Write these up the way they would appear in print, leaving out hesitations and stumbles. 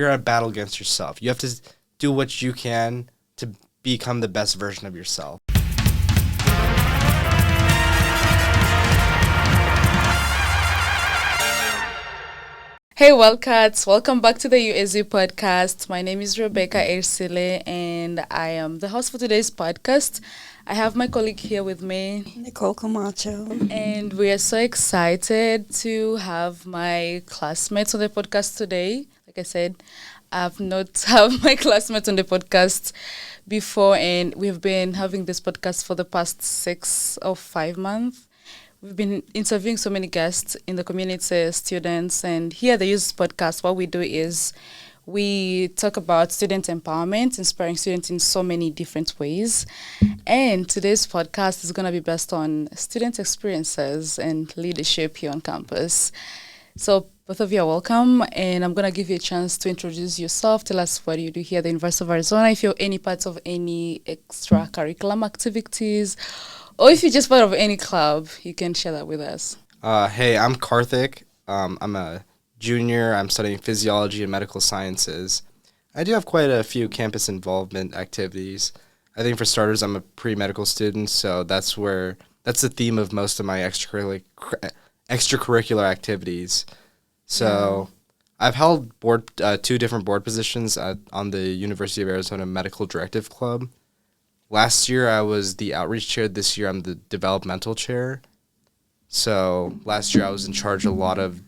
You're at a battle against yourself. You have to do what you can to become the best version of yourself. Hey Wildcats, welcome back to the UAZ Podcast. My name is Ursule and I am the host for today's podcast. I have my colleague here with me, Nicole, Camacho. And we are so excited to have my classmates on the podcast today. Like I said, I've not had my classmates on the podcast before, and we've been having this podcast for the past 6 or 5 months. We've been interviewing so many guests in the community, students, and here at the UAZ Podcast, what we do is we talk about student empowerment, inspiring students in so many different ways. And today's podcast is going to be based on student experiences and leadership here on campus. So both of you are welcome, and I'm going to give you a chance to introduce yourself. Tell us what you do here at the University of Arizona, if you're any part of any extracurricular activities, or if you're just part of any club, you can share that with us. Hey, I'm Karthik. I'm a junior. I'm studying physiology and medical sciences. I do have quite a few campus involvement activities. I think for starters, I'm a pre-medical student, so that's the theme of most of my extracurricular activities. So I've held 2 different board positions on the University of Arizona Medical Directive Club. Last year, I was the outreach chair. This year, I'm the developmental chair. So last year, I was in charge of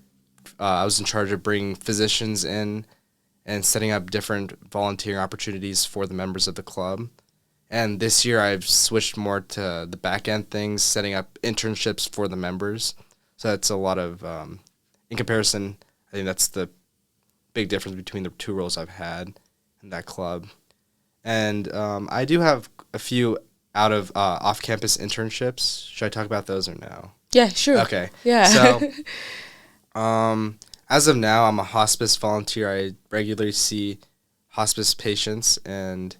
bringing physicians in and setting up different volunteering opportunities for the members of the club. And this year, I've switched more to the back end things, setting up internships for the members. So that's a lot of, in comparison, I think that's the big difference between the 2 roles I've had in that club. And I do have a few off-campus internships. Should I talk about those or no? Yeah, sure. Okay. Yeah. So, as of now, I'm a hospice volunteer. I regularly see hospice patients, and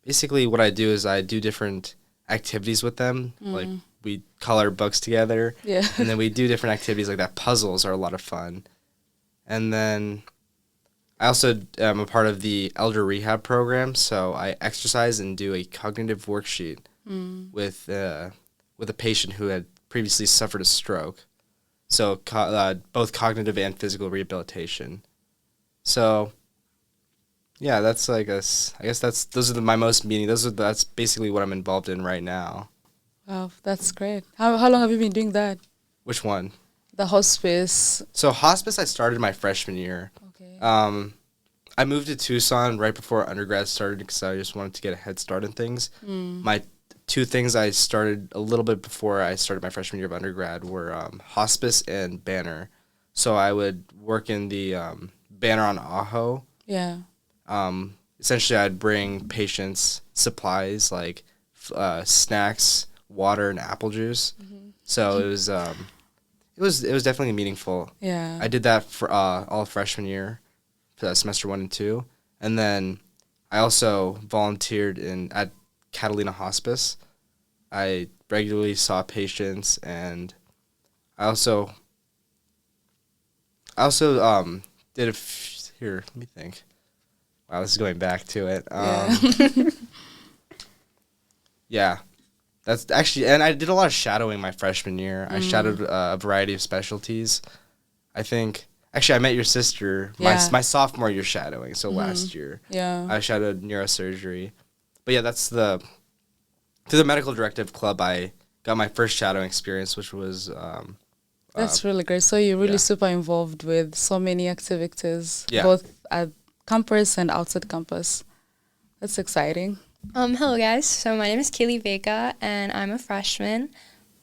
basically what I do is I do different activities with them. Like, we color books together. Yeah. And then we do different activities like that. Puzzles are a lot of fun. And then I also am a part of the elder rehab program, so I exercise and do a cognitive worksheet with a patient who had previously suffered a stroke. So both cognitive and physical rehabilitation. So yeah, that's I guess those are my most meaning. That's basically what I'm involved in right now. Wow, that's great. How long have you been doing that? Which one? The hospice. So hospice I started my freshman year. Okay. I moved to Tucson right before undergrad started because I just wanted to get a head start in things. My 2 things I started a little bit before I started my freshman year of undergrad were hospice and banner. So I would work in the banner on Ajo. Yeah. Essentially, I'd bring patients supplies like snacks, water, and apple juice. So it was definitely meaningful. Yeah. I did that for all freshman year, for semester 1 and 2, and then I also volunteered at Catalina Hospice. I regularly saw patients, and I also did here. Let me think. Wow, this is going back to it. Yeah, that's actually, and I did a lot of shadowing my freshman year. I shadowed a variety of specialties. I think. Actually, I met your sister my sophomore year shadowing, so last year. Yeah. I shadowed neurosurgery. But yeah, through the Medical Directive Club, I got my first shadowing experience, which was... That's really great. So you're really super involved with so many activities, both at campus and outside campus. That's exciting. Hello, guys. So my name is Kaylee Vega, and I'm a freshman.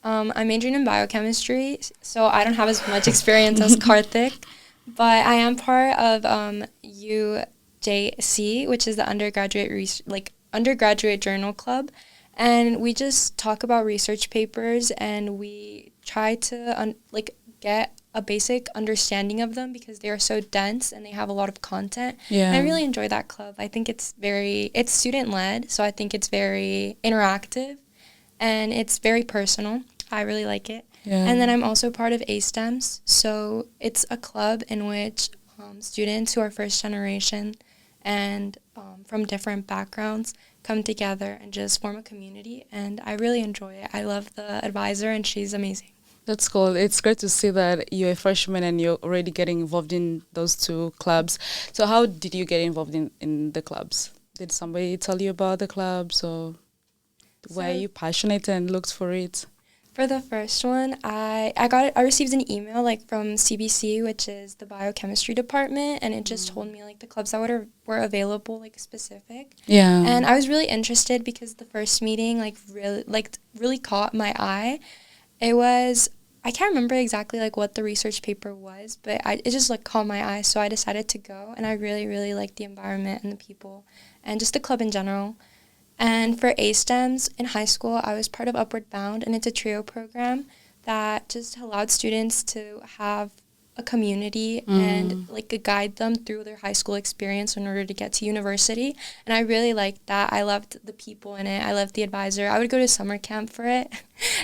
I'm majoring in biochemistry, so I don't have as much experience as Karthik, but I am part of UJC, which is the undergraduate journal club, and we just talk about research papers, and we try to get a basic understanding of them because they are so dense and they have a lot of content. Yeah. And I really enjoy that club. I think it's student-led, so I think it's very interactive and it's very personal. I really like it. Yeah. And then I'm also part of A-STEMs, so it's a club in which students who are first generation and from different backgrounds come together and just form a community. And I really enjoy it. I love the advisor, and she's amazing. That's cool. It's great to see that you're a freshman and you're already getting involved in those two clubs. So how did you get involved in the clubs? Did somebody tell you about the clubs, or were you passionate and looked for it? For the first one, I received an email like from CBC, which is the biochemistry department, and it just told me like the clubs that were available, like specific. Yeah. And I was really interested because the first meeting really caught my eye. It was, I can't remember exactly like what the research paper was, but it just like caught my eye, so I decided to go, and I really, really liked the environment and the people and just the club in general. And for A-STEMs in high school, I was part of Upward Bound, and it's a trio program that just allowed students to have a community and like guide them through their high school experience in order to get to university. And I really liked that. I loved the people in it. I loved the advisor. I would go to summer camp for it.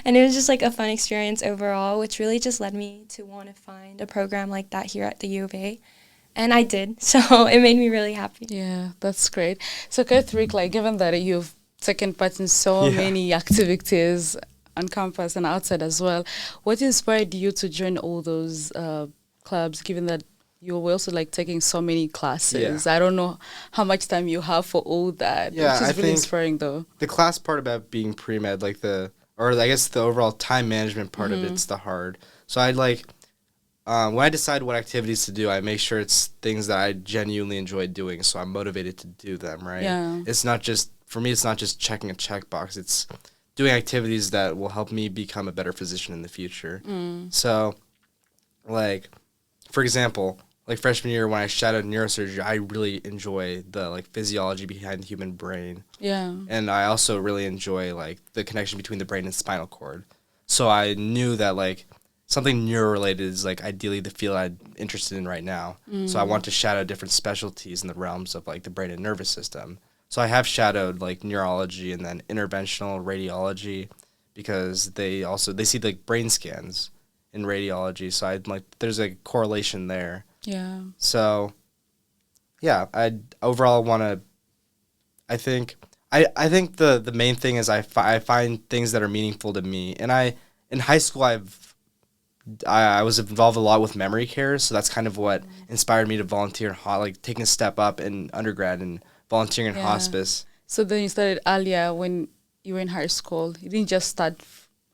And it was just like a fun experience overall, which really just led me to want to find a program like that here at the U of A. And I did, so it made me really happy. Yeah, that's great. So Karthik, like given that you've taken part in so many activities on campus and outside as well, what inspired you to join all those clubs, given that you were also like taking so many classes? I don't know how much time you have for all that, which is really inspiring though. The class part about being pre-med, like the overall time management part of it's the hard. So I'd like, when I decide what activities to do, I make sure it's things that I genuinely enjoy doing, so I'm motivated to do them, right? Yeah. It's not just, for me, it's not just checking a checkbox. It's doing activities that will help me become a better physician in the future. So, like, for example, like freshman year when I shadowed neurosurgery, I really enjoy the, like, physiology behind the human brain. Yeah. And I also really enjoy, like, the connection between the brain and spinal cord. So I knew that, like, something neuro-related is, like, ideally the field I'm interested in right now. So I want to shadow different specialties in the realms of, like, the brain and nervous system. So I have shadowed, like, neurology and then interventional radiology because they see, like, brain scans in radiology. So there's a correlation there. Yeah. So, yeah, I overall want to, I think the main thing is I find things that are meaningful to me. And in high school, I was involved a lot with memory care, so that's kind of what inspired me to volunteer, like taking a step up in undergrad and volunteering in hospice. So then you started earlier when you were in high school. You didn't just start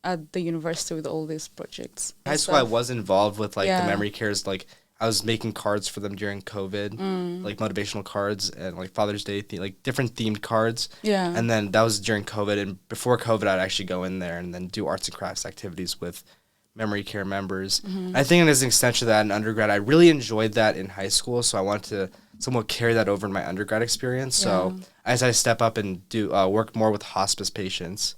at the university with all these projects. In high school, I was involved with like the memory cares. Like I was making cards for them during COVID, like motivational cards and like Father's Day, like different themed cards. Yeah. And then that was during COVID, and before COVID, I'd actually go in there and then do arts and crafts activities with memory care members. I think as an extension of that in undergrad, I really enjoyed that in high school, so I wanted to somewhat carry that over in my undergrad experience. So as I step up and do work more with hospice patients,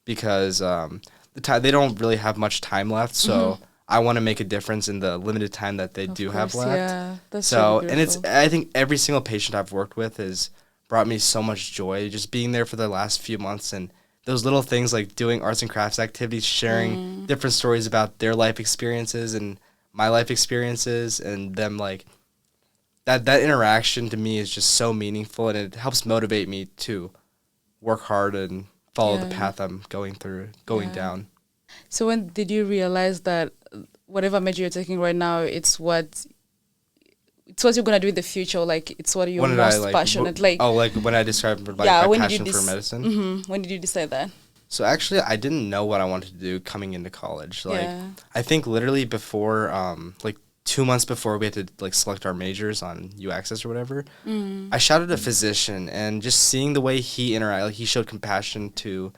because they don't really have much time left, so I want to make a difference in the limited time that they do have left. Yeah, that's so really and I think every single patient I've worked with has brought me so much joy, just being there for the last few months, and those little things like doing arts and crafts activities, sharing different stories about their life experiences and my life experiences, and them like that interaction to me is just so meaningful, and it helps motivate me to work hard and follow the path I'm going down. So when did you realize that whatever major you're taking right now, it's what you're gonna do in the future? Like it's what you're most passionate. Like when I described my passion for medicine. When did you decide that? So actually, I didn't know what I wanted to do coming into college. Like I think literally before, like 2 months before we had to like select our majors on UAccess or whatever, I shadowed a physician, and just seeing the way he interacted, like he showed compassion to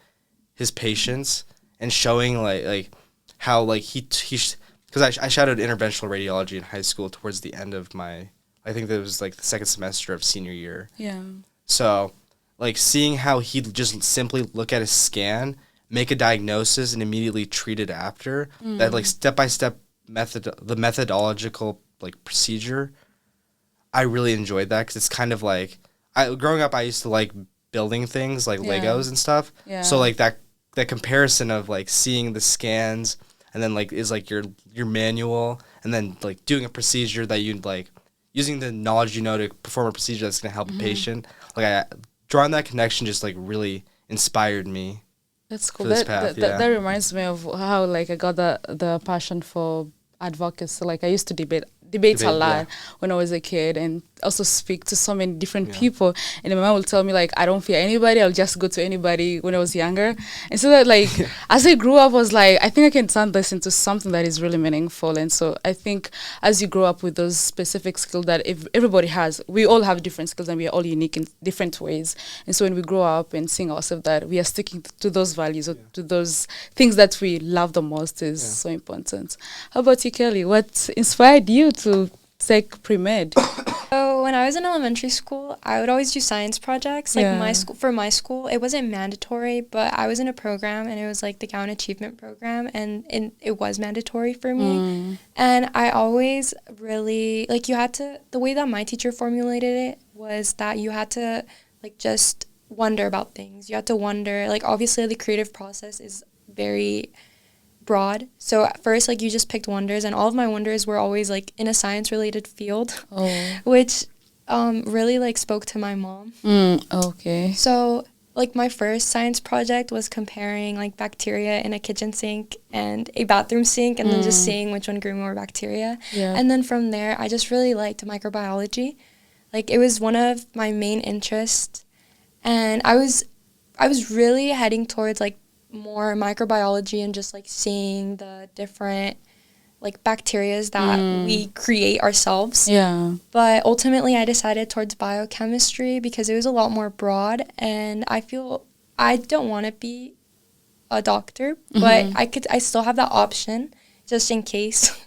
his patients, and showing like how like he because I shadowed interventional radiology in high school towards the end of I think that was like the second semester of senior year. Yeah. So like seeing how he'd just simply look at a scan, make a diagnosis, and immediately treat it after, that like step-by-step the methodological like procedure, I really enjoyed that, because it's kind of like, growing up I used to like building things like Legos and stuff. Yeah. So like that comparison of like seeing the scans, and then like is like your manual, and then like doing a procedure that you'd like using the knowledge you know to perform a procedure that's going to help a patient. Like, drawing that connection just, like, really inspired me. That's cool. For this path, That reminds me of how, like, I got the passion for advocacy. Like, I used to debate a lot when I was a kid, and also speak to so many different people. And my mom will tell me, like, I don't fear anybody, I'll just go to anybody when I was younger. And so that, like, as I grew up, I was like, I think I can turn this into something that is really meaningful. And so I think as you grow up with those specific skills that everybody has, we all have different skills and we are all unique in different ways. And so when we grow up and seeing ourselves that we are sticking to those values or to those things that we love the most is so important. How about you, Kelly? What inspired you to take pre-med? So when I was in elementary school, I would always do science projects. Like my school, it wasn't mandatory, but I was in a program, and it was like the Gowan Achievement Program, and it was mandatory for me. And I always really, like, the way that my teacher formulated it was that you had to, like, just wonder about things. You had to wonder, like, obviously the creative process is very broad. So at first, like, you just picked wonders, and all of my wonders were always, like, in a science related field, which really, like, spoke to my mom. Okay. So, like, my first science project was comparing, like, bacteria in a kitchen sink and a bathroom sink, and then just seeing which one grew more bacteria. And then from there, I just really liked microbiology. Like, it was one of my main interests, and I was really heading towards, like, more microbiology and just, like, seeing the different, like, bacterias that we create ourselves. But ultimately I decided towards biochemistry because it was a lot more broad, and I feel I don't want to be a doctor, but I still have that option just in case.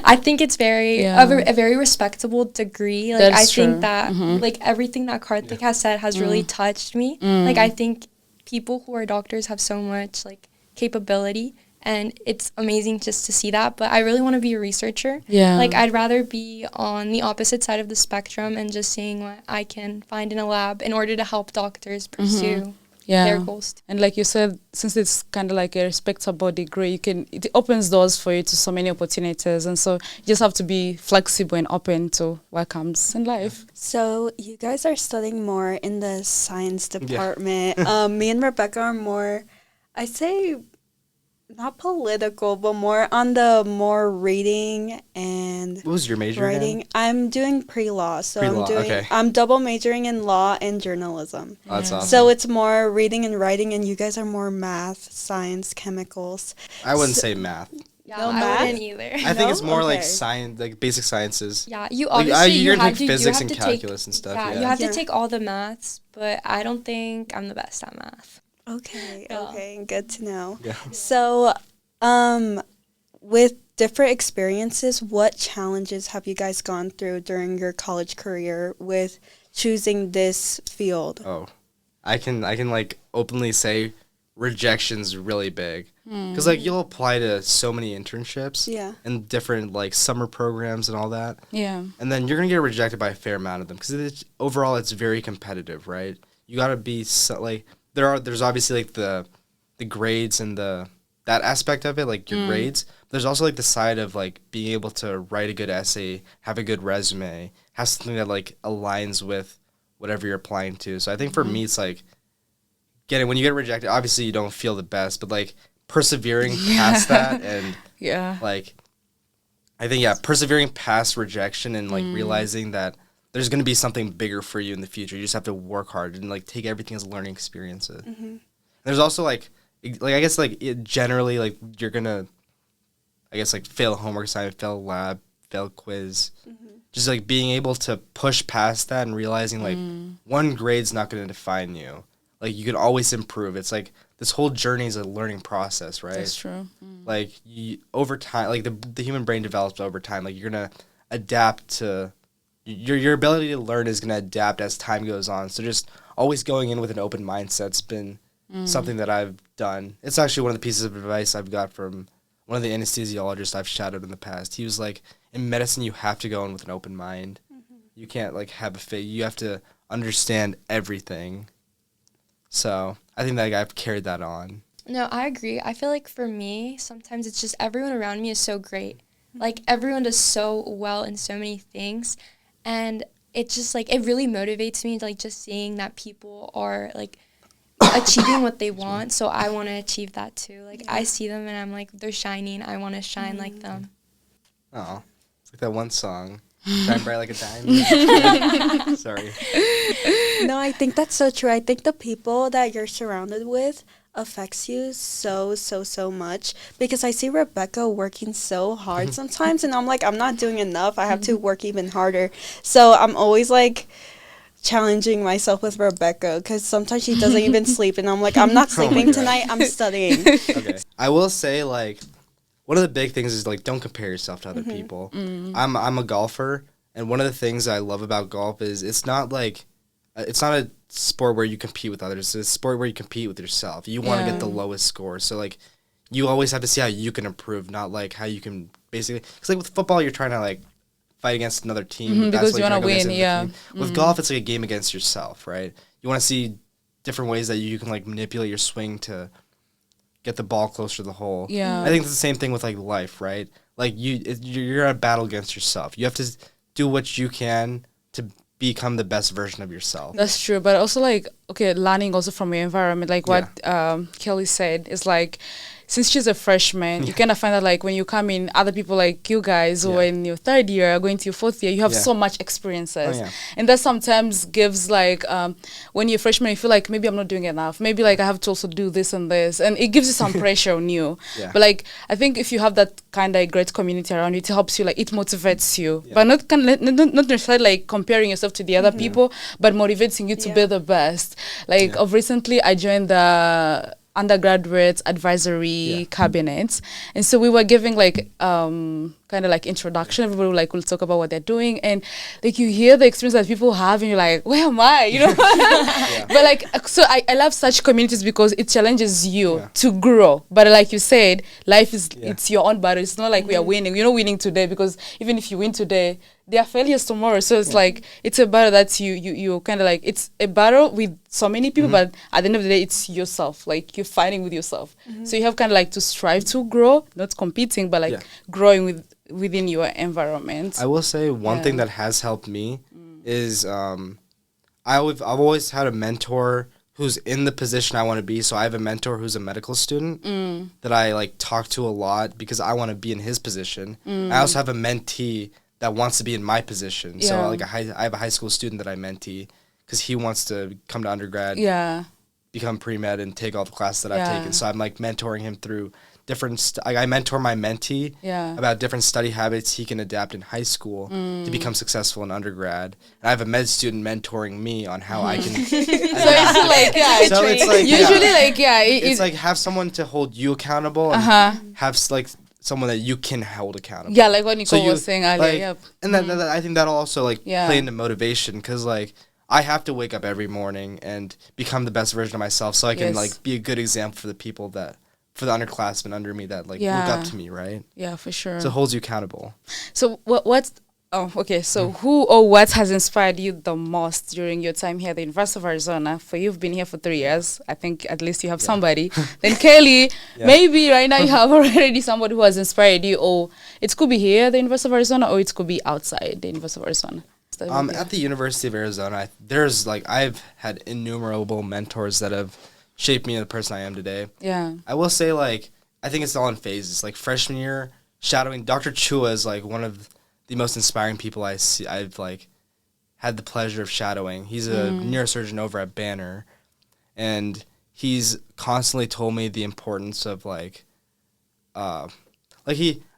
I think it's a very respectable degree. Like, I think that like everything that Karthik has said has really touched me. Like, I think people who are doctors have so much, like, capability, and it's amazing just to see that. But I really want to be a researcher. Like, I'd rather be on the opposite side of the spectrum and just seeing what I can find in a lab in order to help doctors pursue their goals. And like you said, since it's kind of like a respectable degree, it opens doors for you to so many opportunities, and so you just have to be flexible and open to what comes in life. So you guys are studying more in the science department. Me and Rebecca are more, I say, not political, but more on the more reading and What was your major writing. again? I'm doing pre-law, so Okay. I'm double majoring in law and journalism. Oh, that's awesome. So it's more reading and writing, and you guys are more math, science, chemicals. I wouldn't say math. Yeah, No I math? wouldn't either. I think it's more like Okay. science, like basic sciences. Yeah, you Like, obviously you're you gonna have take to physics you have and to calculus take, and stuff. Yeah, you have to take all the maths, but I don't think I'm the best at math. Okay, Yeah. okay, good to know. Yeah. So, with different experiences, what challenges have you guys gone through during your college career with choosing this field? Oh, I can like openly say rejection's really big, because like you'll apply to so many internships and different like summer programs and all that, and then you're gonna get rejected by a fair amount of them because overall it's very competitive, right? You gotta be like there's obviously like the grades and that aspect of it, like your grades. There's also like the side of like being able to write a good essay, have a good resume, have something that like aligns with whatever you're applying to. So I think for me, it's like when you get rejected, obviously you don't feel the best, but like persevering past that and like I think persevering past rejection and like realizing that there's gonna be something bigger for you in the future. You just have to work hard and like take everything as learning experiences. There's also like I guess like generally like you're gonna I guess like fail homework assignment, fail lab, fail quiz. Just like being able to push past that and realizing like one grade's not gonna define you. Like you can always improve. It's like this whole journey is a learning process, right? That's true. Like over time, like the human brain develops over time. Like you're gonna adapt to your ability to learn is gonna adapt as time goes on. So just always going in with an open mindset's been something that I've done. It's actually one of the pieces of advice I've got from one of the anesthesiologists I've shadowed in the past. He was like, in medicine, you have to go in with an open mind. You can't like have a fate. You have to understand everything. So I think that I've carried that on. No, I agree. I feel like for me, sometimes it's just everyone around me is so great. Like, everyone does so well in so many things, and it just, like, it really motivates me, like, just seeing that people are, like, achieving what they want, so I want to achieve that too. Like, I see them and I'm like, they're shining, I want to shine like them. Oh, it's like that one song, Shine Bright Like a Diamond. Sorry. No, I think that's so true. I think the people that you're surrounded with affects you so much, because I see Rebecca working so hard sometimes, and I'm like, I'm not doing enough. I have to work even harder. So I'm always like challenging myself with Rebecca, because sometimes she doesn't even sleep, and I'm like, I'm not sleeping tonight, I'm studying. Okay. I will say, like, one of the big things is, like, don't compare yourself to other people. I'm a golfer, and one of the things I love about golf is it's not like it's not a sport where you compete with others. It's a sport where you compete with yourself. You want to get the lowest score, so like you always have to see how you can improve, not like how you can basically. Because like with football, you're trying to like fight against another team because you want to win. Yeah. With golf, it's like a game against yourself, right? You want to see different ways that you can like manipulate your swing to get the ball closer to the hole. Yeah. I think it's the same thing with like life, right? Like you're at a battle against yourself. You have to do what you can to become the best version of yourself. That's true, but also like, okay, learning also from your environment, like what Kelly said is like, since she's a freshman, you kind of find that like when you come in, other people like you guys who are in your third year, going to your fourth year, you have so much experiences. And that sometimes gives like, when you're a freshman, you feel like maybe I'm not doing enough.Maybe like I have to also do this and this. And it gives you some pressure on you. But like, I think if you have that kind of great community around you, it helps you, like it motivates you. But not necessarily like comparing yourself to the other people, but motivating you to be the best. Like of recently, I joined the undergraduate advisory cabinets, and so we were giving like kind of like introduction. Everybody like will talk about what they're doing, and like you hear the experience that people have and you're like, where am I, you know? But like, so I love such communities because it challenges you to grow. But like you said, life is it's your own battle. It's not like we are winning. You're not winning today, because even if you win today, there are failures tomorrow. So it's like it's a battle that you kind of like, it's a battle with so many people, but at the end of the day, it's yourself. Like you're fighting with yourself. So you have kind of like to strive to grow, not competing, but like growing within your environment. I will say one thing that has helped me is I've always had a mentor who's in the position I want to be. So I have a mentor who's a medical student that I like talk to a lot because I want to be in his position. I also have a mentee that wants to be in my position. So like I have a high school student that I mentee because he wants to come to undergrad, become pre-med, and take all the classes that I've taken. So I'm like mentoring him through different I mentor my mentee about different study habits he can adapt in high school to become successful in undergrad. And I have a med student mentoring me on how I can. So it's like usually it's like have someone to hold you accountable and have like someone that you can hold accountable. Yeah, like what Nicole was saying earlier. Like, and that I think that'll also like play into motivation, because like I have to wake up every morning and become the best version of myself, so I can like be a good example for the people that, for the underclassmen under me that like look up to me, right? Yeah, for sure. So it holds you accountable. So who or what has inspired you the most during your time here at the University of Arizona? For you've been here for 3 years. I think at least you have somebody. Then Kaylee, maybe right now you have already somebody who has inspired you, or it could be here at the University of Arizona, or it could be outside the University of Arizona. At the University of Arizona, I've had innumerable mentors that have shaped me into the person I am today. Yeah. I will say, like, I think it's all in phases. Like, freshman year, shadowing Dr. Chua is, like, one of the most inspiring people I've, like, had the pleasure of shadowing. He's a neurosurgeon over at Banner, and he's constantly told me the importance of, like,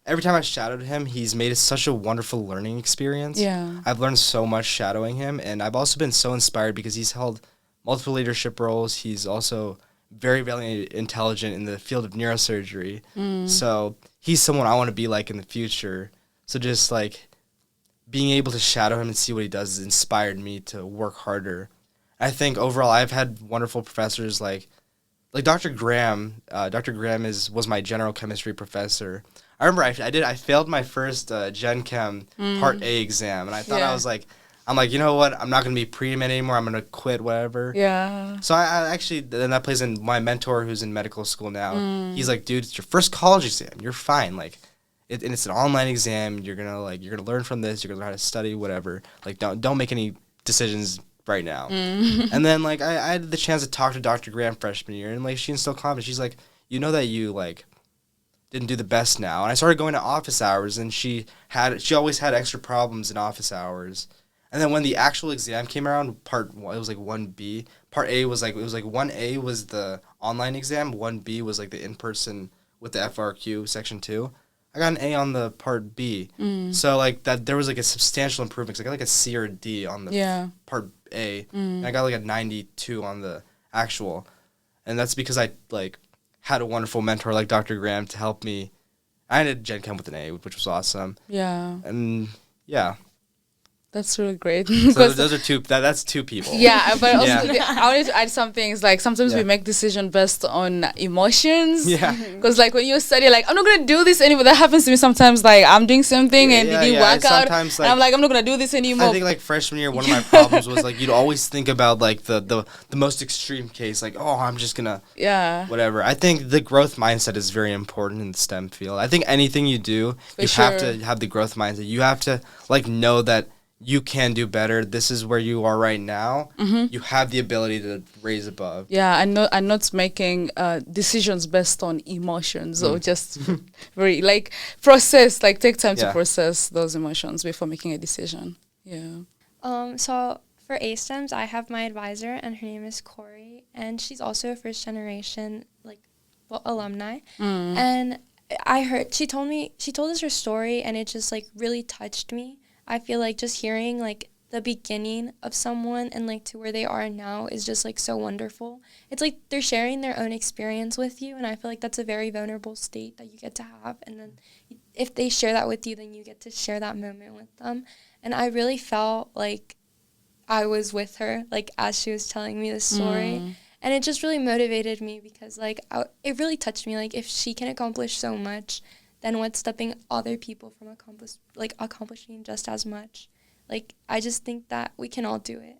every time I shadowed him, he's made it such a wonderful learning experience. Yeah. I've learned so much shadowing him, and I've also been so inspired because he's held multiple leadership roles. He's also very, very intelligent in the field of neurosurgery. So he's someone I want to be like in the future. So just, like, being able to shadow him and see what he does has inspired me to work harder. I think overall I've had wonderful professors like Dr. Graham. Dr. Graham was my general chemistry professor. I remember I failed my first Gen Chem Part A exam, and I thought I'm like, you know what? I'm not going to be pre-med anymore. I'm going to quit, whatever. Yeah. So I actually, then that plays in my mentor who's in medical school now. He's like, dude, it's your first college exam. You're fine. Like, and it's an online exam. You're gonna learn from this. You're gonna learn how to study, whatever. Like, don't make any decisions right now. And then like I had the chance to talk to Dr. Graham freshman year, and like she instilled confidence. She's like, you know that you like didn't do the best now. And I started going to office hours, and she always had extra problems in office hours. And then when the actual exam came around, it was like 1B. Part A was like, it was like 1A was the online exam, 1B was like the in-person with the FRQ section 2. I got an A on the part B. So like that there was like a substantial improvement, 'cause I got like a C or a D on the part A. And I got like a 92 on the actual. And that's because I like had a wonderful mentor like Dr. Graham to help me. I ended Gen Chem with an A, which was awesome. Yeah. And yeah. That's really great. So those are that's two people. Yeah, but also I wanted to add some things. Like sometimes we make decisions based on emotions. Yeah. Because like when you study, like I'm not gonna do this anymore. That happens to me sometimes. Like I'm doing something and it didn't work out, like, and I'm like I'm not gonna do this anymore. I think like freshman year, one of my problems was like you'd always think about like the most extreme case, like I'm just gonna whatever. I think the growth mindset is very important in the STEM field. I think anything you do, you have to have the growth mindset. You have to like know that you can do better. This is where you are right now. You have the ability to raise above. Yeah, I'm not making decisions based on emotions or just very like take time to process those emotions before making a decision. Yeah. So for A-STEMs, I have my advisor, and her name is Corey, and she's also a first generation alumni. And she told us her story, and it just like really touched me. I feel like just hearing like the beginning of someone and like to where they are now is just like so wonderful. It's like they're sharing their own experience with you, and I feel like that's a very vulnerable state that you get to have. And then if they share that with you, then you get to share that moment with them. And I really felt like I was with her, like as she was telling me the story. And it just really motivated me because like it really touched me. Like if she can accomplish so much, then what's stopping other people from accomplishing just as much? Like, I just think that we can all do it.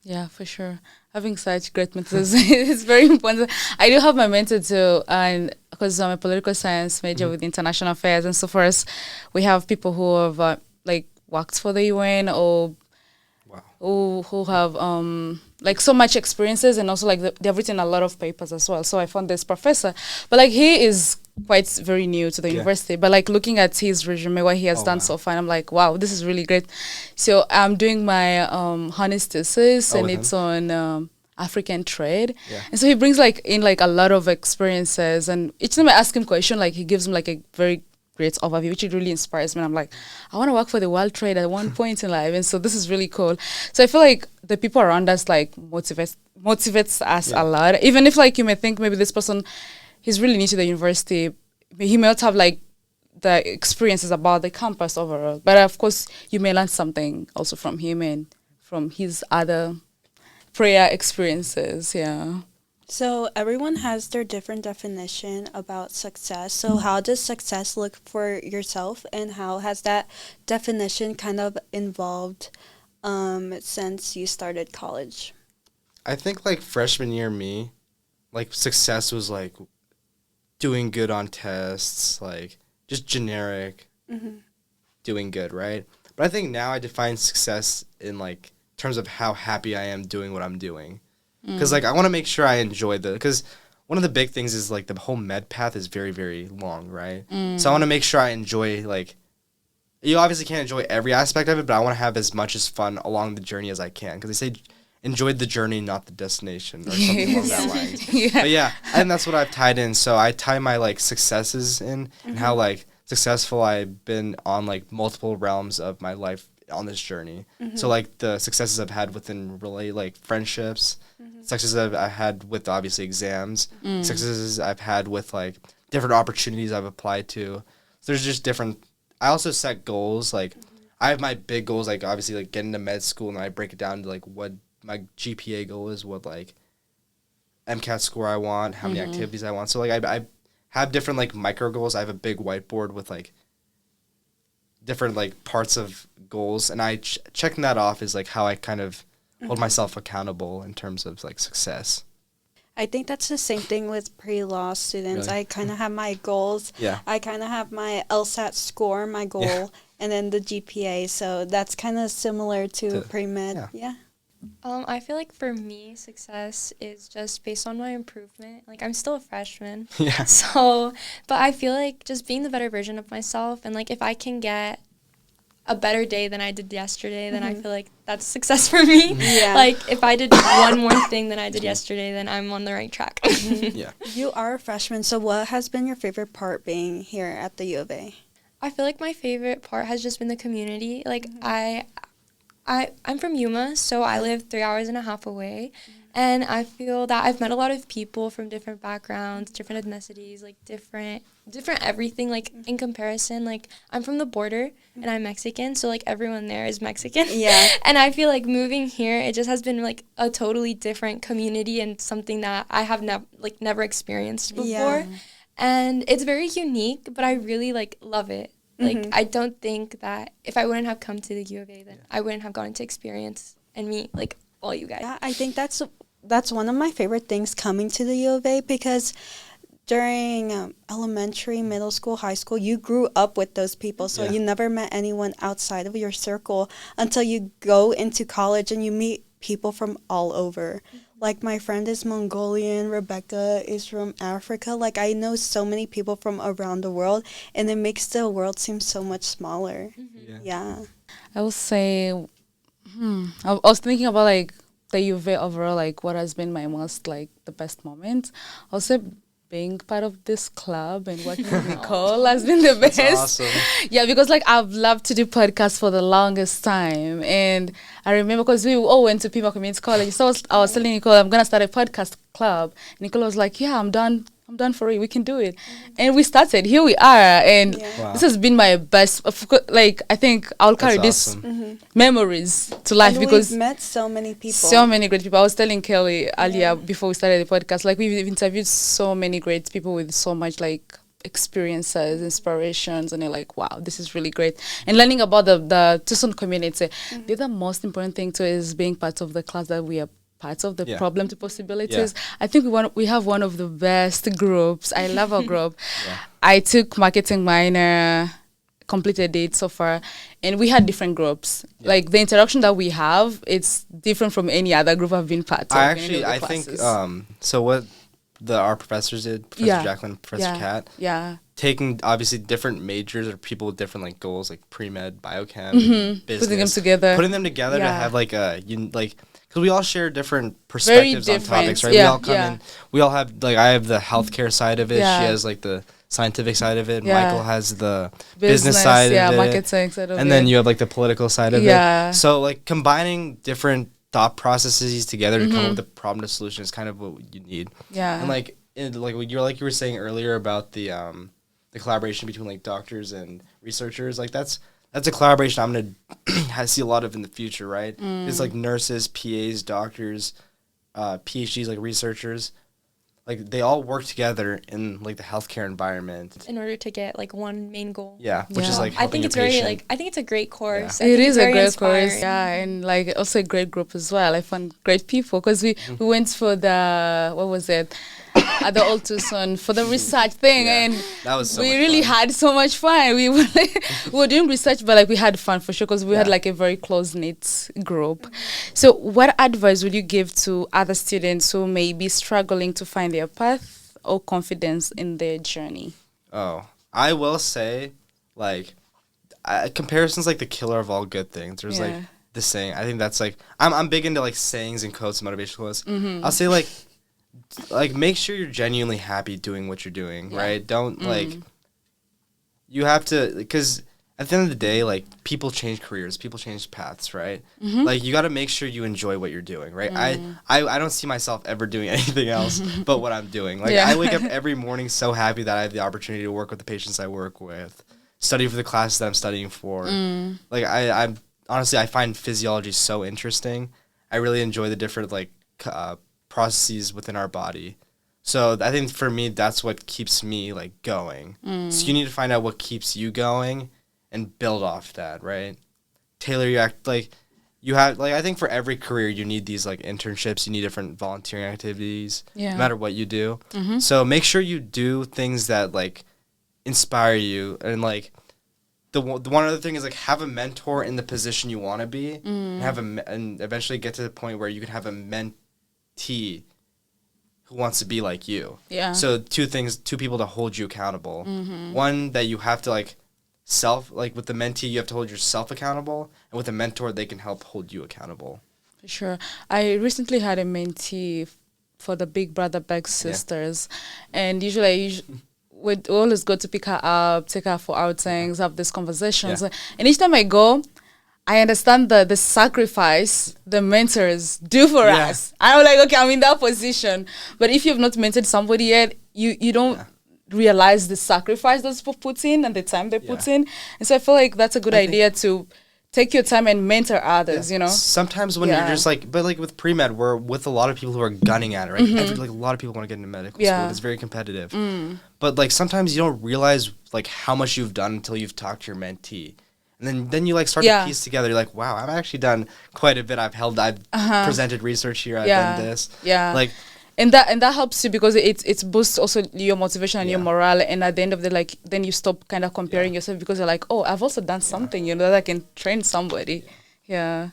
Yeah, for sure. Having such great mentors is very important. I do have my mentor too, and because I'm a political science major with international affairs, and so for us, we have people who have worked for the UN or who have like so much experiences, and also like they've written a lot of papers as well. So I found this professor, but like he is quite very new to the university, but like looking at his resume, what he has done so far, I'm like, wow, this is really great. So I'm doing my honors thesis, and it's on African trade, and so he brings like in like a lot of experiences, and each time I ask him question, like he gives him like a very great overview, which really inspires me. And I'm like, I want to work for the world trade at one point in life, and so this is really cool. So I feel like the people around us like motivates us a lot, even if like you may think maybe this person, he's really new to the university, he may not have like the experiences about the campus overall, but of course you may learn something also from him and from his other prayer experiences. So everyone has their different definition about success. So how does success look for yourself, and how has that definition kind of evolved since you started college? I think like freshman year me, like success was like doing good on tests, like just generic doing good, right? But I think now I define success in like terms of how happy I am doing what I'm doing. Because like I want to make sure I enjoy because one of the big things is like the whole med path is very, very long, right? So I want to make sure I enjoy, like, you obviously can't enjoy every aspect of it, but I want to have as much as fun along the journey as I can. Because they say enjoy the journey, not the destination, or something along that line. But yeah, and that's what I've tied in. So I tie my like successes in and how like successful I've been on like multiple realms of my life on this journey. So like the successes I've had within like friendships, successes I've had with obviously exams, successes I've had with like different opportunities I've applied to. So there's just different. I also set goals. Like I have my big goals, like obviously like getting to med school, and I break it down to like what my GPA goal is, what like MCAT score I want, how many activities I want. So like I have different like micro goals. I have a big whiteboard with like different like parts of goals, and I checking that off is like how I kind of hold myself accountable in terms of like success. I think that's the same thing with pre-law students. Really? I kind of have my goals. Yeah. I kind of have my LSAT score, my goal, and then the GPA. So that's kind of similar to pre-med. Yeah. I feel like for me, success is just based on my improvement. Like, I'm still a freshman. Yeah. So, but I feel like just being the better version of myself, and like if I can get a better day than I did yesterday, then I feel like that's success for me. Yeah. Like, if I did one more thing than I did yesterday, then I'm on the right track. Yeah. You are a freshman, so what has been your favorite part being here at the U of A? I feel like my favorite part has just been the community. Like, I'm from Yuma, so I live 3.5 hours away. And I feel that I've met a lot of people from different backgrounds, different ethnicities, like different everything, like in comparison. Like, I'm from the border and I'm Mexican, so like everyone there is Mexican. Yeah. And I feel like moving here, it just has been like a totally different community and something that I have never experienced before. Yeah. And it's very unique, but I really like love it. Like, I don't think that if I wouldn't have come to the U of A, then I wouldn't have gotten to experience and meet like all you guys. Yeah, I think that's one of my favorite things coming to the U of A, because during elementary, middle school, high school, you grew up with those people. So you never met anyone outside of your circle until you go into college and you meet people from all over. Like, my friend is Mongolian, Rebecca is from Africa. Like, I know so many people from around the world, and it makes the world seem so much smaller. Yeah. I will say, I was thinking about like the U of A overall, like what has been my most like the best moment. Also, being part of this club and working with Nicole has been the best. That's awesome. Yeah, because like I've loved to do podcasts for the longest time, and I remember because we all went to Pima Community College. So I was telling Nicole I'm gonna start a podcast club. Nicole was like, "Yeah, I'm done for it. We can do it," and we started. Here we are, and this has been my best. Like, I think I'll carry this memories to life, And because we've met so many people. so many great people. I was telling Kelly earlier before we started the podcast, like we've interviewed so many great people with so much like experiences, inspirations, and they're like, wow, this is really great. And learning about the Tucson community, the most important thing too is being part of the class that we are parts of the problem to possibilities. I think we have one of the best groups. I love our group. I took marketing minor, completed it so far, and we had different groups. Like, the interaction that we have, it's different from any other group I've been part of. I think so what our professors did, Professor Jacqueline, Professor Kat, taking obviously different majors or people with different like goals, like pre-med, biochem, business, putting them together to have like a because we all share different perspectives on topics, right? We all come in, we all have, like, I have the healthcare side of it, she has like the scientific side of it, Michael has the business side of it, marketing side of it, and then you have like the political side of it. So like combining different thought processes together to come up with a problem to solution is kind of what you need. And like you were saying earlier about the collaboration between like doctors and researchers, like that's a collaboration I'm gonna see a lot of in the future, right? It's like nurses, PAs, doctors, PhDs, like researchers, like they all work together in like the healthcare environment in order to get like one main goal. Which is like I think it's patient. I think it's a great course. It is a great inspiring. course, and like also a great group as well. I found great people because we went for the at the Old Tucson for the research thing, and that was we really had so much fun. We were we were doing research, but like we had fun for sure because we had like a very close knit group. So, what advice would you give to other students who may be struggling to find their path or confidence in their journey? Oh, I will say, like, comparison's like the killer of all good things. There's like the saying. I think that's like I'm big into like sayings and quotes, motivational quotes. I'll say like make sure you're genuinely happy doing what you're doing, right? Don't like, you have to, because at the end of the day, like, people change careers, people change paths, right? Like, you got to make sure you enjoy what you're doing, right? I don't see myself ever doing anything else but what I'm doing. Like, I wake up every morning so happy that I have the opportunity to work with the patients I work with, study for the classes that I'm studying for. Like, I'm honestly, I find physiology so interesting. I really enjoy the different, like, processes within our body. So I think for me, that's what keeps me like going. So you need to find out what keeps you going and build off that, right? Tailor your you have, like, I think for every career you need these, like, internships, you need different volunteering activities, no matter what you do. So make sure you do things that, like, inspire you, and, like, the one other thing is, like, have a mentor in the position you want to be, and eventually get to the point where you can have a mentee who wants to be like you. So two people to hold you accountable. One, that you have to, like, with the mentee, you have to hold yourself accountable, and with a mentor, they can help hold you accountable. For sure. I recently had a mentee for the Big Brother Big Sisters, and usually we'd always go to pick her up, take her for outings, have these conversations. And each time I go, I understand the sacrifice the mentors do for us. I'm like, okay, I'm in that position. But if you've not mentored somebody yet, you don't realize the sacrifice those people put in and the time they put in. And so I feel like that's a good idea to take your time and mentor others, you know? Sometimes when you're just like, but like with pre-med, we're with a lot of people who are gunning at it, right? Like a lot of people want to get into medical school. It's very competitive. But like sometimes you don't realize like how much you've done until you've talked to your mentee. And then you like start to piece together. You're like, wow, I've actually done quite a bit. I've presented research here. I've done this. Like, and that helps you because it boosts also your motivation and your morale. And at the end of the like, then you stop kind of comparing yourself because you're like, oh, I've also done something, you know, that I can train somebody. How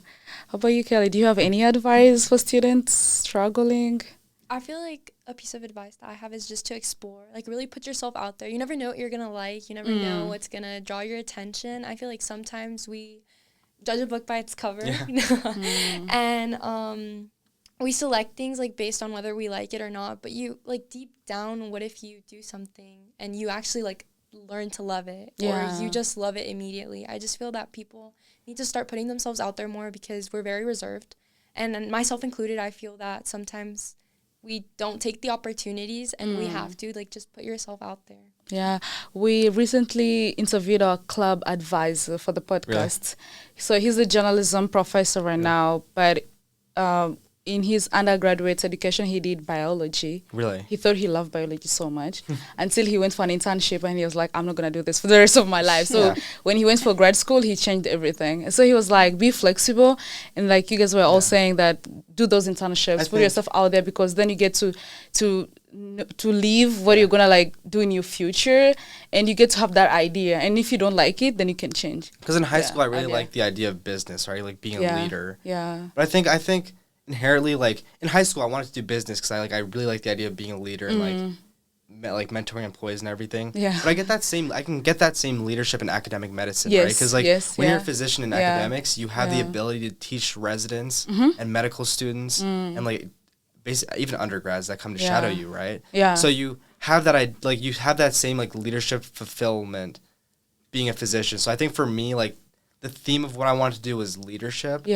about you, Kelly? Do you have any advice for students struggling? I feel like a piece of advice that I have is just to explore, like really put yourself out there. You never know what you're going to like. You never know what's going to draw your attention. I feel like sometimes we judge a book by its cover. And we select things like based on whether we like it or not. But you like deep down, what if you do something and you actually like learn to love it or you just love it immediately? I just feel that people need to start putting themselves out there more because we're very reserved. And myself included, I feel that sometimes we don't take the opportunities and we have to like just put yourself out there. We recently interviewed our club advisor for the podcast. So he's a journalism professor right now, but in his undergraduate education he did biology. He thought he loved biology so much until he went for an internship and he was like, I'm not gonna do this for the rest of my life. So when he went for grad school, he changed everything. And so he was like, be flexible, and like you guys were all saying that do those internships, put yourself out there, because then you get to leave what you're gonna like do in your future, and you get to have that idea. And if you don't like it, then you can change. Because in high school I really liked the idea of business, right? Like being a leader. But I think inherently, like in high school I wanted to do business because I really like the idea of being a leader and like mentoring employees and everything. But I can get that same leadership in academic medicine, right? Because like when you're a physician in academics, you have the ability to teach residents and medical students and like basically even undergrads that come to shadow you, right? So you have that same like leadership fulfillment being a physician. So I think for me, like the theme of what I wanted to do was leadership.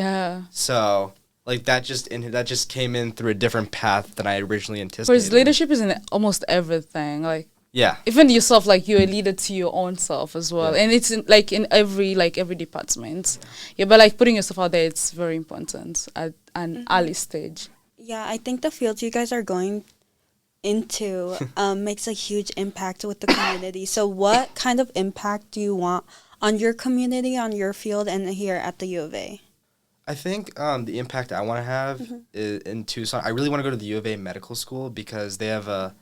So like that just came in through a different path than I originally anticipated. Because leadership is in almost everything. Like even yourself, like you're a leader to your own self as well. And it's in every department. But like putting yourself out there, it's very important at an early stage. I think the field you guys are going into makes a huge impact with the community. So what kind of impact do you want on your community, on your field, and here at the U of A? I think the impact I want to have is in Tucson. I really want to go to the U of A medical school because they have a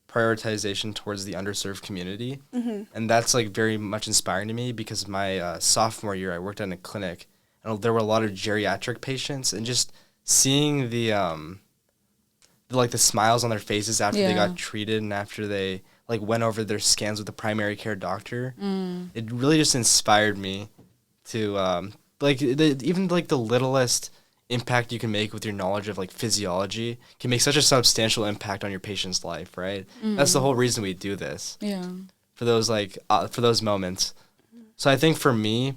prioritization towards the underserved community. And that's like very much inspiring to me because my sophomore year I worked in a clinic and there were a lot of geriatric patients, and just seeing the smiles on their faces after they got treated and after they like went over their scans with the primary care doctor, it really just inspired me to even the littlest impact you can make with your knowledge of like physiology can make such a substantial impact on your patient's life, right? That's the whole reason we do this. For those moments. So I think for me,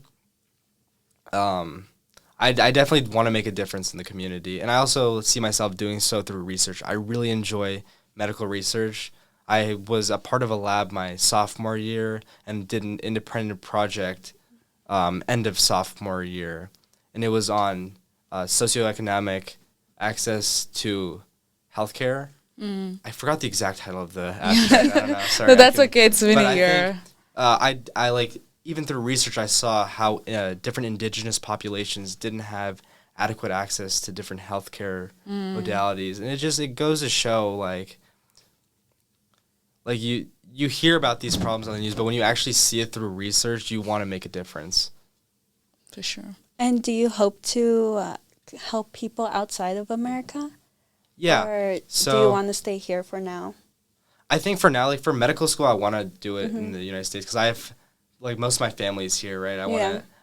I definitely want to make a difference in the community, and I also see myself doing so through research. I really enjoy medical research. I was a part of a lab my sophomore year and did an independent project end of sophomore year, and it was on socioeconomic access to healthcare. I forgot the exact title of the abstract. I don't know. Sorry. No, that's okay. It's been a year. I like even through research, I saw how different indigenous populations didn't have adequate access to different healthcare modalities. And it goes to show, like you hear about these problems on the news, but when you actually see it through research, you want to make a difference. For sure. And do you hope to help people outside of America? Yeah. Or So, do you want to stay here for now? I think for now, like for medical school, I want to do it in the United States because I have, like, most of my family is here, right?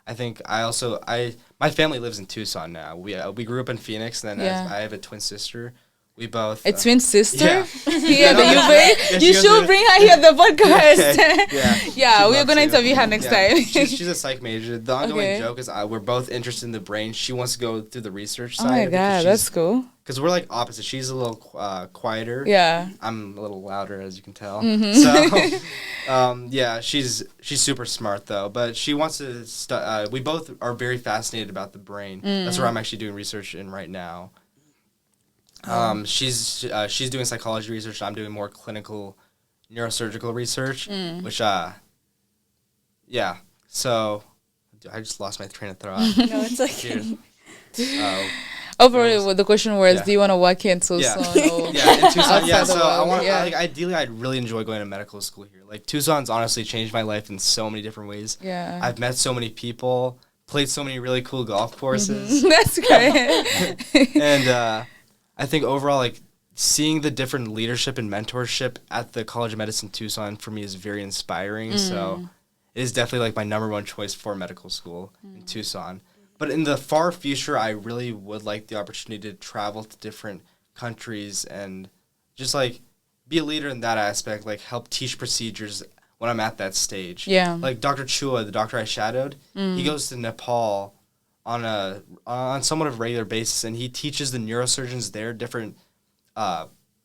I think my family lives in Tucson now. We grew up in Phoenix, and then I have a twin sister. We both A twin sister? Yeah. Here that you should bring her here at the podcast. Yeah, we're going to interview her next time. She's a psych major. The ongoing Okay. joke is we're both interested in the brain. She wants to go through the research Oh side. my God, that's cool. Because we're like opposite. She's a little quieter. Yeah. I'm a little louder, as you can tell. Mm-hmm. So, she's super smart though. But she wants to. We both are very fascinated about the brain. That's where I'm actually doing research in right now. She's doing psychology research. I'm doing more clinical neurosurgical research, which So, I just lost my train of thought. No, it's okay. Overall, the question was, do you want to work here in Tucson? Yeah. Or In Tucson. outside Yeah, the so I world? want. Yeah. Ideally, I'd really enjoy going to medical school here. Like Tucson's honestly changed my life in so many different ways. Yeah. I've met so many people, played so many really cool golf courses, That's great. and I think overall, like seeing the different leadership and mentorship at the College of Medicine Tucson for me is very inspiring. So it is definitely like my number one choice for medical school in Tucson. But in the far future, I really would like the opportunity to travel to different countries and just like be a leader in that aspect, like help teach procedures when I'm at that stage. Yeah. Like Dr. Chua, the doctor I shadowed, he goes to Nepal on somewhat of a regular basis, and he teaches the neurosurgeons there different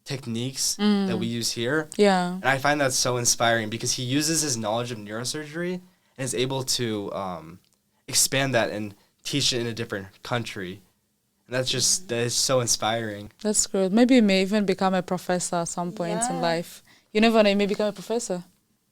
techniques that we use here. Yeah. And I find that so inspiring because he uses his knowledge of neurosurgery and is able to expand that and teach it in a different country. And that is so inspiring. That's good. Maybe you may even become a professor at some point in life. You never know, you may become a professor.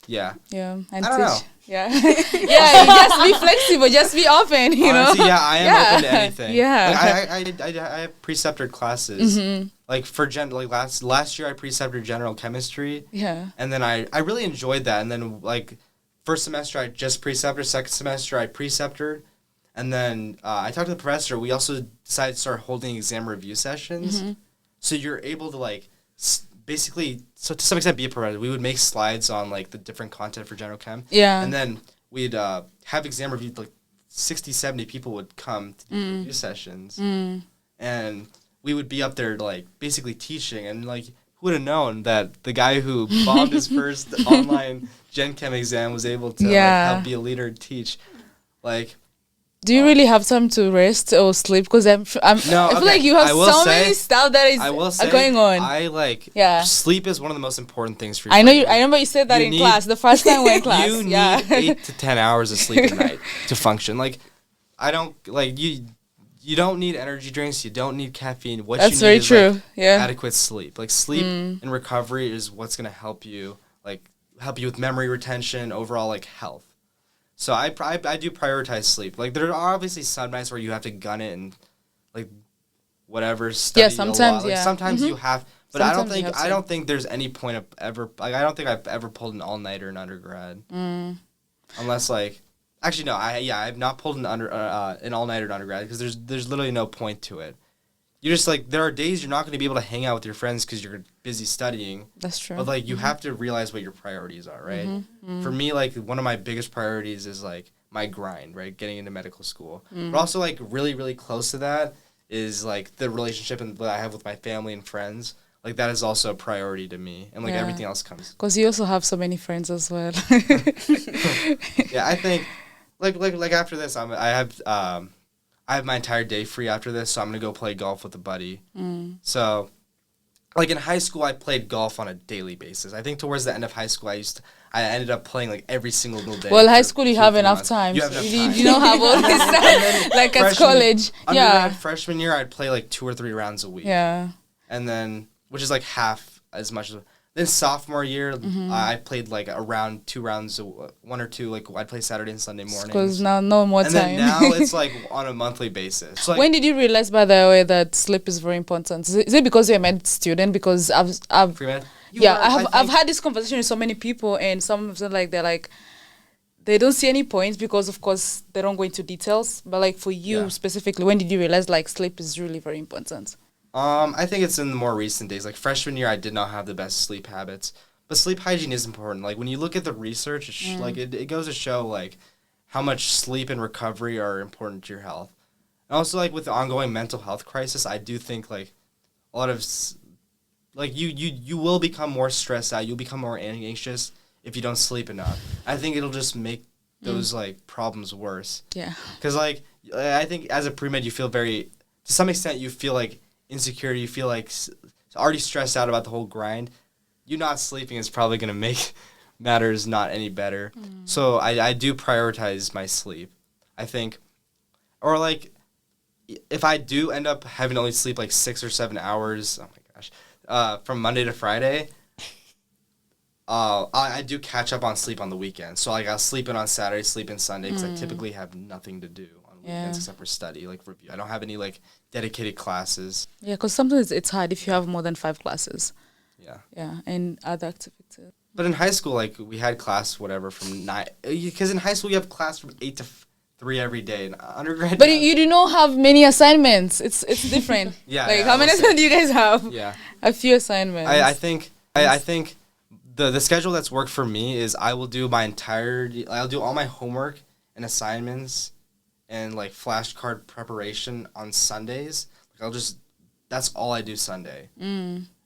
Yeah. Yeah. And I don't know. Yeah. Yeah, just be flexible, just be open, you Honestly, know? yeah, I am open to anything. Yeah. Like, I have preceptored classes. Like for last year I preceptored general chemistry. Yeah. And then I really enjoyed that. And then like first semester I just preceptored, second semester I preceptored. And then I talked to the professor. We also decided to start holding exam review sessions. So you're able to like basically, so to some extent, be a professor. We would make slides on like the different content for general chem. Yeah. And then we'd have exam review, like 60, 70 people would come to do review sessions. And we would be up there like basically teaching. And like who would have known that the guy who bombed his first online gen chem exam was able to like, help be a leader and teach. Like, do you really have time to rest or sleep? Because I feel like you have so many stuff that is going on. Sleep is one of the most important things for you. I remember you said that in class, the first time we were in class. You need 8 to 10 hours of sleep a night to function. Like, I don't, like, you don't need energy drinks. You don't need caffeine. What That's you need very is true. like, adequate sleep. Like, sleep and recovery is what's going to help you with memory retention, overall, like, health. So I do prioritize sleep. Like there are obviously some nights where you have to gun it and like whatever study sometimes a lot. Like, sometimes you have, but Sometimes I don't think there's any point of ever like I don't think I've ever pulled an all nighter in undergrad. Unless like actually no I've not pulled an all nighter in undergrad because there's literally no point to it. You just like there are days you're not going to be able to hang out with your friends because you're busy studying. That's true. But like you have to realize what your priorities are, right? For me, like one of my biggest priorities is like my grind, right? Getting into medical school. But also like really, really close to that is like the relationship that I have with my family and friends. Like that is also a priority to me, and like everything else comes. Because you also have so many friends as well. Yeah, I think like after this, I have my entire day free after this, so I'm going to go play golf with a buddy. So, like in high school, I played golf on a daily basis. I think towards the end of high school, I ended up playing like every single day. Well, high school, you have enough time. You don't have all this time like at college. Undergrad, freshman year, I'd play like 2 or 3 rounds a week. Yeah. And then, which is like half as much as... Then sophomore year, I played like around 2 rounds, 1 or 2. Like I'd play Saturday and Sunday mornings. Because now no more and time. then now it's like on a monthly basis. So, like, when did you realize, by the way, that sleep is very important? Is it because you're a med student? Because I've pre-med? I've had this conversation with so many people, and some of them they don't see any points because, of course, they don't go into details. But like for you specifically, when did you realize like sleep is really very important? I think it's in the more recent days. Like freshman year, I did not have the best sleep habits, but sleep hygiene is important. Like when you look at the research, it goes to show like how much sleep and recovery are important to your health. And also like with the ongoing mental health crisis, I do think like a lot of like you will become more stressed out. You'll become more anxious if you don't sleep enough. I think it'll just make those like problems worse. Yeah. Because like I think as a pre-med, you feel to some extent, you feel like insecure, you feel like already stressed out about the whole grind. You not sleeping is probably going to make matters not any better. So I do prioritize my sleep, I think. Or like, if I do end up having to only sleep like 6 or 7 hours, oh my gosh, from Monday to Friday, I do catch up on sleep on the weekend. So like I'll sleep in on Saturday, sleep in Sunday, because I typically have nothing to do on weekends except for study, like review. I don't have any like dedicated classes. Yeah, because sometimes it's hard if you have more than 5 classes. Yeah, and other activities. But in high school, like we had class whatever from 9, because in high school you have class from 8 to 3 every day. In undergrad, but you do not have many assignments. It's different. How many assignments do you guys have? Yeah, a few assignments. I think the schedule that's worked for me is I'll do all my homework and assignments and like flashcard preparation on Sundays. Like that's all I do Sunday.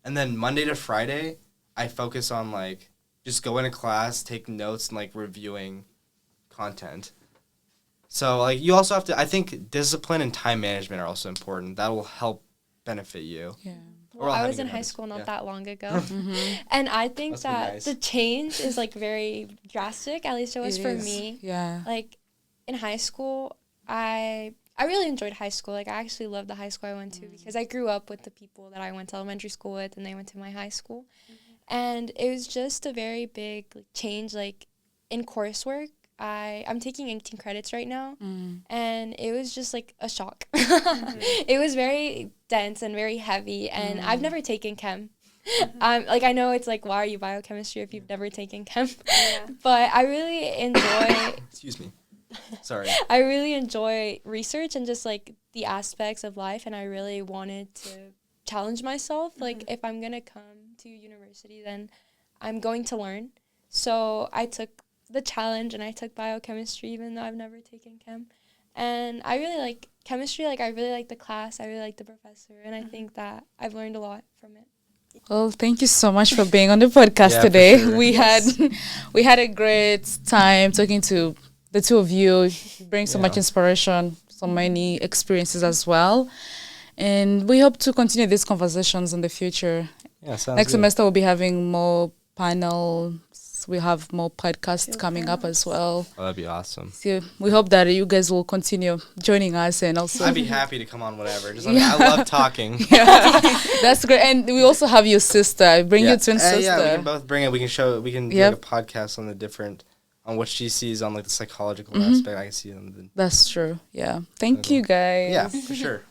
And then Monday to Friday, I focus on like just going to class, taking notes, and like reviewing content. So like you also have to, I think discipline and time management are also important. That will help benefit you. Yeah. Well, I was in high school not that long ago. And I think that the change is like very drastic, at least it was for me. Yeah. Like in high school, I really enjoyed high school. Like I actually loved the high school I went to because I grew up with the people that I went to elementary school with, and they went to my high school. And it was just a very big change, like in coursework. I'm taking 18 credits right now, and it was just like a shock. It was very dense and very heavy, and I've never taken chem. Like I know it's like, why are you biochemistry if you've never taken chem? But I really enjoy. Excuse me. Sorry. I really enjoy research and just like the aspects of life, and I really wanted to challenge myself. Like if I'm gonna come to university, then I'm going to learn. So I took the challenge and I took biochemistry, even though I've never taken chem. And I really like chemistry. Like I really like the class. I really like the professor, and I think that I've learned a lot from it. Well, thank you so much for being on the podcast today. Sure. We had a great time talking to the two of you. You bring so much inspiration, so many experiences as well. And we hope to continue these conversations in the future. Yeah, sounds Next semester we'll be having more panels. We have more podcasts coming up as well. Oh, that'd be awesome. So we hope that you guys will continue joining us, and also I'd be happy to come on whatever. I love talking. Yeah, that's great. And we also have your sister. Bring your twin sister. Yeah, we can both bring it. We can do like a podcast on the different, on what she sees on like the psychological aspect. I can see on the. That's true. Yeah. Thank you, guys. Yeah, for sure.